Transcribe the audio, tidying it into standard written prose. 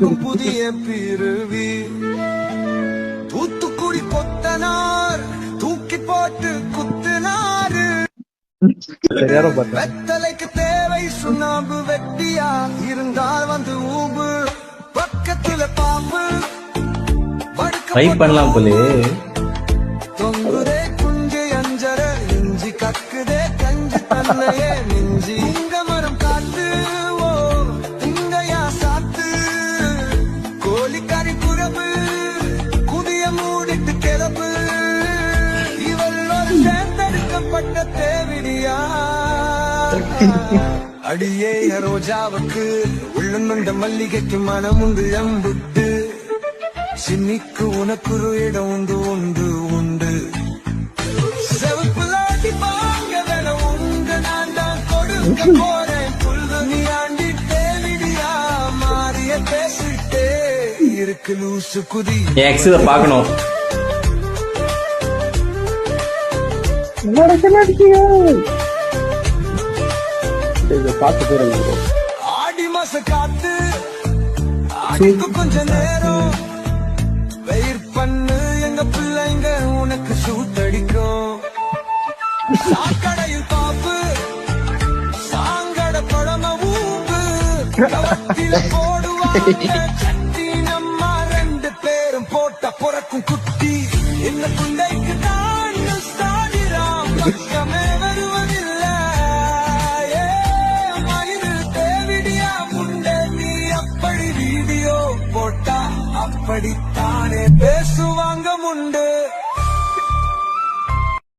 பிறக்கும் புதிய பிறவி. தூத்துக்குடி கொத்தனார் தூக்கி போட்டு குத்துனாரு. வெத்தலைக்கு தேவை சுண்ணாம்பு, வெட்டியா இருந்தால் வந்து ஊம்பு. பக்கத்துல பாம்பு பண்ணலாம் போலே. தொங்குதே குஞ்சு அஞ்சர இஞ்சி கக்குதே கஞ்சி தன்னையே மிஞ்சி. இங்க மரம் காத்து ஓ இங்கயா சாத்து. கோழிக்கறி குரபு குதிய மூடிட்டு கிளப்பு. இவள் ஒரு தேர்ந்தெடுக்கப்பட்ட தேவிடியா. அடியே ரோஜாவுக்கு உள்ளுண்ட மல்லிகைக்கு மனமுண்டு எம்புட்டு. சின்னிக்கு உனக்கு ஒரு இடம் உண்டு உண்டு உண்டு. செவப்புலாட்டி பாங்க வேலை உண்டு. நான் தான் கொடுக்க போறேன் புல்லு. நீ ஆண்டி தேவிடியா மாறிய பேசிட்டே இருக்கு லூசு குதி. பாக்கணும் ஆடி மாச காத்து அடிக்கு கொஞ்ச நேரம் வெயிட் பண்ணு. எங்க பிள்ளைங்க உனக்கு சூட்டடிக்கும். சாக்கடையில் பாப்பு சாங்கட பழம ஊப்பு. போடுவாங்க சட்டி. நம்ம ரெண்டு பேரும் போட்ட பொறக்கும் குட்டி. என்ன பிள்ளைக்கு தான் சாதிராம் பக்கமே வருவதில்லை. தேவிடியா முண்டே நீ அப்படி வீடியோ போட்டா அப்படித்தானே பேசுவாங்க முண்டு.